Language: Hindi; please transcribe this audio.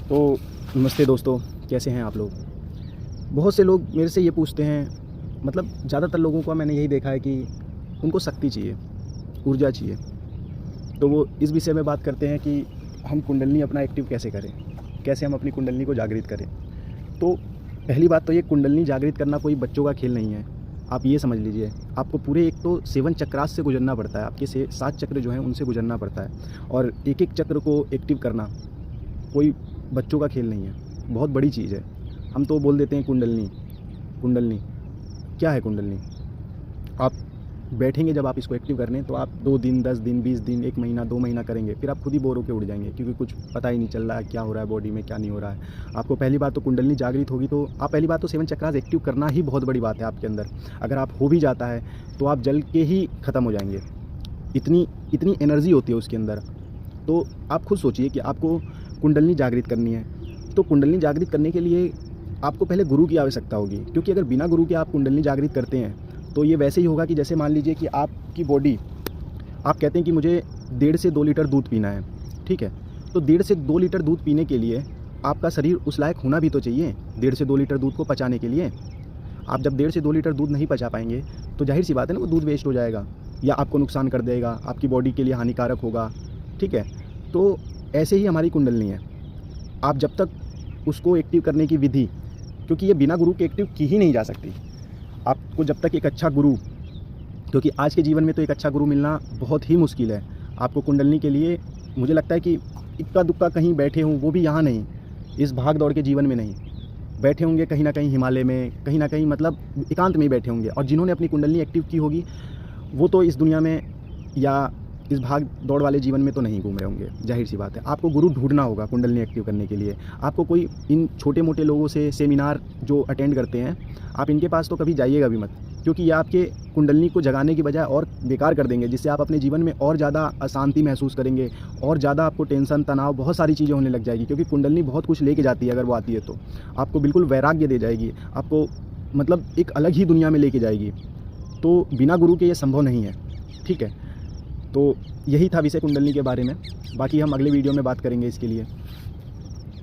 तो नमस्ते दोस्तों, कैसे हैं आप लोग। बहुत से लोग मेरे से ये पूछते हैं, मतलब ज़्यादातर लोगों का मैंने यही देखा है कि उनको शक्ति चाहिए, ऊर्जा चाहिए। तो वो इस विषय में बात करते हैं कि हम कुंडलिनी अपना एक्टिव कैसे करें, कैसे हम अपनी कुंडलिनी को जागृत करें। तो पहली बात तो ये, कुंडलिनी जागृत करना कोई बच्चों का खेल नहीं है। आप ये समझ लीजिए, आपको पूरे एक तो 7 चक्रास से गुजरना पड़ता है, आपके 7 चक्र जो हैं उनसे गुजरना पड़ता है। और एक एक चक्र को एक्टिव करना कोई बच्चों का खेल नहीं है, बहुत बड़ी चीज़ है। हम तो बोल देते हैं कुंडलिनी कुंडलिनी। क्या है कुंडलिनी? आप बैठेंगे जब आप इसको एक्टिव करने, तो आप 2 दिन, 10 दिन, 20 दिन, 1 महीना, 2 महीना करेंगे, फिर आप खुद ही बोर होकर उड़ जाएंगे, क्योंकि कुछ पता ही नहीं चल रहा है क्या हो रहा है बॉडी में, क्या नहीं हो रहा है। आपको पहली बात तो कुंडलिनी जागृत होगी, तो आप पहली बात तो 7 चक्रास एक्टिव करना ही बहुत बड़ी बात है आपके अंदर। अगर आप हो भी जाता है तो आप जल के ही ख़त्म हो जाएंगे, इतनी एनर्जी होती है उसके अंदर। तो आप खुद सोचिए कि आपको कुंडलिनी जागृत करनी है, तो कुंडलिनी जागृत करने के लिए आपको पहले गुरु की आवश्यकता होगी। क्योंकि अगर बिना गुरु के आप कुंडलिनी जागृत करते हैं तो ये वैसे ही होगा कि जैसे मान लीजिए कि आपकी बॉडी, आप कहते हैं कि मुझे 1.5 से 2 लीटर दूध पीना है, ठीक है। तो 1.5 से 2 लीटर दूध पीने के लिए आपका शरीर उस लायक होना भी तो चाहिए, 1.5 से 2 लीटर दूध को पचाने के लिए। आप जब 1.5 से 2 लीटर दूध नहीं पचा पाएंगे तो जाहिर सी बात है ना, वो दूध वेस्ट हो जाएगा या आपको नुकसान कर देगा, आपकी बॉडी के लिए हानिकारक होगा, ठीक है। तो ऐसे ही हमारी कुंडलिनी है। आप जब तक उसको एक्टिव करने की विधि, क्योंकि ये बिना गुरु के एक्टिव की ही नहीं जा सकती। आपको जब तक एक अच्छा गुरु, क्योंकि आज के जीवन में तो एक अच्छा गुरु मिलना बहुत ही मुश्किल है। आपको कुंडलिनी के लिए मुझे लगता है कि इक्का दुक्का कहीं बैठे हों, वो भी यहाँ नहीं, इस भाग दौड़ के जीवन में नहीं बैठे होंगे, कहीं ना कहीं हिमालय में, कहीं ना कहीं मतलब एकांत में ही बैठे होंगे। और जिन्होंने अपनी कुंडलिनी एक्टिव की होगी वो तो इस दुनिया में या इस भाग दौड़ वाले जीवन में तो नहीं घूम रहे होंगे, जाहिर सी बात है। आपको गुरु ढूंढना होगा कुंडलिनी एक्टिव करने के लिए। आपको कोई इन छोटे मोटे लोगों से सेमिनार जो अटेंड करते हैं, आप इनके पास तो कभी जाइएगा भी मत, क्योंकि ये आपके कुंडलिनी को जगाने की बजाय और बेकार कर देंगे, जिससे आप अपने जीवन में और ज़्यादा अशांति महसूस करेंगे, और ज़्यादा आपको टेंशन, तनाव, बहुत सारी चीज़ें होने लग जाएगी। क्योंकि कुंडलिनी बहुत कुछ लेके जाती है, अगर वो आती है तो आपको बिल्कुल वैराग्य दे जाएगी, आपको मतलब एक अलग ही दुनिया में लेके जाएगी। तो बिना गुरु के ये संभव नहीं है, ठीक है। तो यही था विषय कुंडलिनी के बारे में। बाकी हम अगले वीडियो में बात करेंगे इसके लिए।